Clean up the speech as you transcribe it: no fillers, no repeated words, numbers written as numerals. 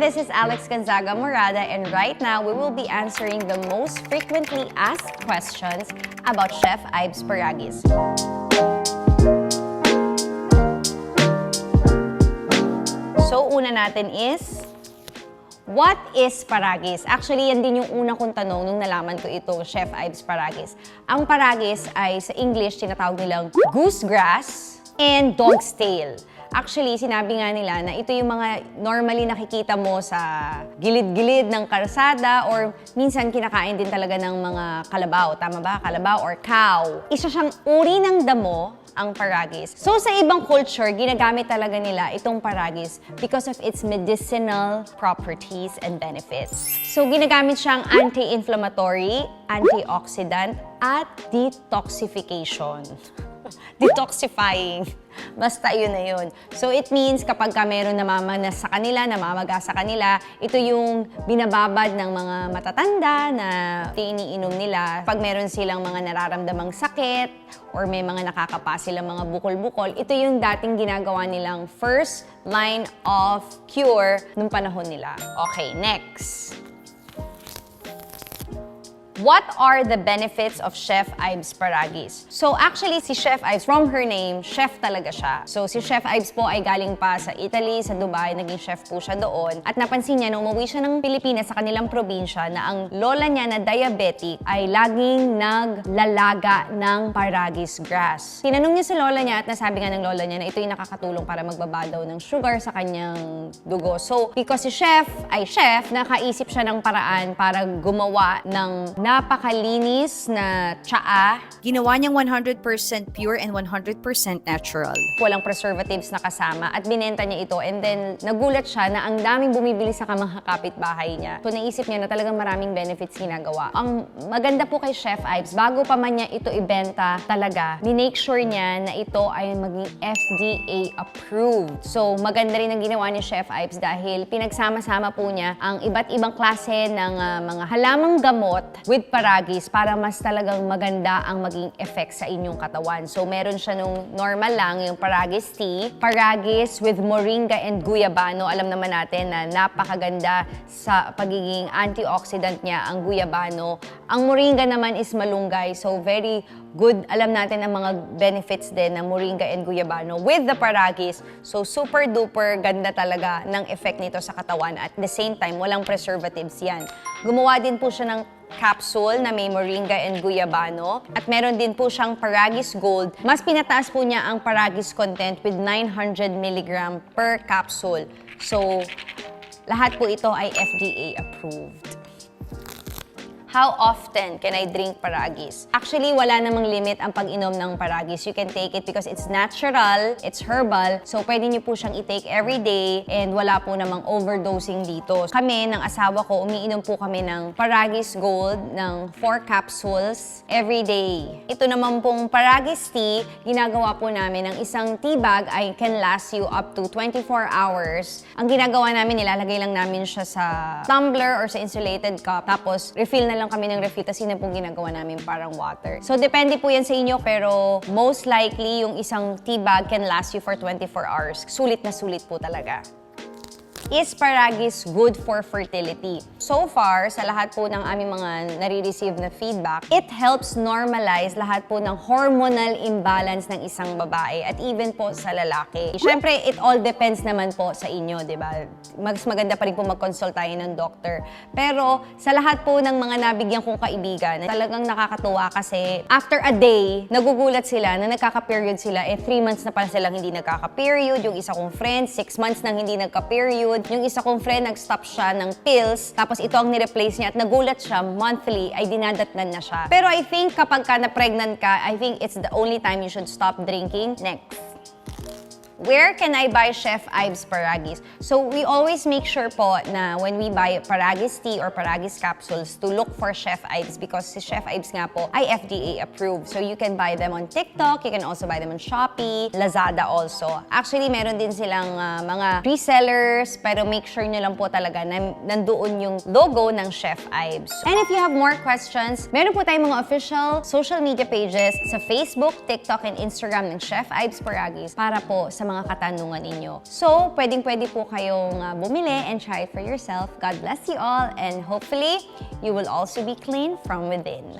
this is Alex Gonzaga Morada, and right now we will be answering the most frequently asked questions about Chef Ives Paragis. So, una natin is, what is Paragis? Actually, yan din yung una kong tanong nung nalaman ko itong Chef Ives Paragis. Ang Paragis ay sa English, tinatawag nilang goosegrass and dog's tail. Actually, sinabi nga nila na ito yung mga normally nakikita mo sa gilid-gilid ng kalsada or minsan kinakain din talaga ng mga kalabaw. Tama ba? Kalabaw or cow. Isa siyang uri ng damo, ang Paragis. So sa ibang culture, ginagamit talaga nila itong Paragis because of its medicinal properties and benefits. So ginagamit siyang anti-inflammatory, antioxidant, at detoxification. Detoxifying. Basta yun na yun. So it means kapag ka meron namamanas sa kanila, namamaga sa kanila, ito yung binababad ng mga matatanda na iniinom nila. Pag meron silang mga nararamdamang sakit or may mga nakakapa silang mga bukol-bukol, ito yung dating ginagawa nilang first line of cure nung panahon nila. Okay, next. What are the benefits of Chef Ives Paragis? So actually, si Chef Ives, from her name, chef talaga siya. So si Chef Ives po ay galing pa sa Italy, sa Dubai, naging chef po siya doon. At napansin niya nung umuwi siya ng Pilipinas sa kanilang probinsya na ang lola niya na diabetic ay laging naglalaga ng Paragis grass. Tinanong niya si lola niya at nasabi nga ng lola niya na ito yung nakakatulong para magbaba daw ng sugar sa kanyang dugo. So because si Chef ay chef, nakaisip siya ng paraan para gumawa ng napakalinis na tsaa. Ginawa niyang 100% pure and 100% natural. Walang preservatives na kasama at binenta niya ito, and then nagulat siya na ang daming bumibili sa mga kapitbahay niya. So naisip niya na talagang maraming benefits ginagawa. Ang maganda po kay Chef Ives, bago pa man niya ito ibenta talaga, minake sure niya na ito ay maging FDA approved. So maganda rin ang ginawa ni Chef Ives dahil pinagsama-sama po niya ang iba't ibang klase ng mga halamang gamot with Paragis para mas talagang maganda ang maging effect sa inyong katawan. So meron siya nung normal lang, yung Paragis tea, Paragis with moringa and guyabano. Alam naman natin na napakaganda sa pagiging antioxidant niya ang guyabano. Ang moringa naman is malunggay, so very good. Alam natin ang mga benefits din ng moringa and guyabano with the Paragis. So super duper ganda talaga ng effect nito sa katawan. At the same time, walang preservatives yan. Gumawa din po siya ng capsule na may moringa and guyabano. At meron din po siyang Paragis Gold. Mas pinataas po niya ang Paragis content with 900 mg per capsule. So, lahat po ito ay FDA approved. How often can I drink Paragis? Actually, wala namang limit ang pag-inom ng Paragis. You can take it because it's natural, it's herbal, so pwede niyo po siyang i-take every day and wala po namang overdosing dito. Kami, ng asawa ko, umiinom po kami ng Paragis Gold ng 4 capsules every day. Ito naman pong Paragis tea, ginagawa po namin ng isang tea bag ay can last you up to 24 hours. Ang ginagawa namin, nilalagay lang namin siya sa tumbler or sa insulated cup, tapos refill na lang kami ng refill, tas yun na pong ginagawa namin parang water. So, depende po yan sa inyo, pero most likely, yung isang tea bag can last you for 24 hours. Sulit na sulit po talaga. Is Paragis good for fertility? So far, sa lahat po ng aming mga nare-receive na feedback, it helps normalize lahat po ng hormonal imbalance ng isang babae at even po sa lalaki. Siyempre, it all depends naman po sa inyo, di ba? Mas maganda pa rin po mag-consult tayo ng doctor. Pero sa lahat po ng mga nabigyan kong kaibigan, talagang nakakatuwa kasi after a day, nagugulat sila na nagkaka-period sila, 3 months na pala silang hindi nagkaka-period. Yung isa kong friend, 6 months nang hindi nagka-period. Yung isa kong friend, nag-stop siya ng pills, tapos ito ang ni-replace niya at nagulat siya, monthly, ay dinadatnan na siya. Pero I think kapag ka na-pregnant ka, I think it's the only time you should stop drinking. Next. Where can I buy Chef Ives Paragis? So we always make sure po na when we buy Paragis tea or Paragis capsules to look for Chef Ives because si Chef Ives nga po ay FDA approved. So you can buy them on TikTok, you can also buy them on Shopee, Lazada also. Actually, meron din silang mga resellers, pero make sure nyo lang po talaga na nandoon yung logo ng Chef Ives. And if you have more questions, meron po tayong mga official social media pages sa Facebook, TikTok, and Instagram ng Chef Ives Paragis para po sa mga katanungan ninyo. So, pwedeng-pwede po kayong bumili and try it for yourself. God bless you all, and hopefully, you will also be clean from within.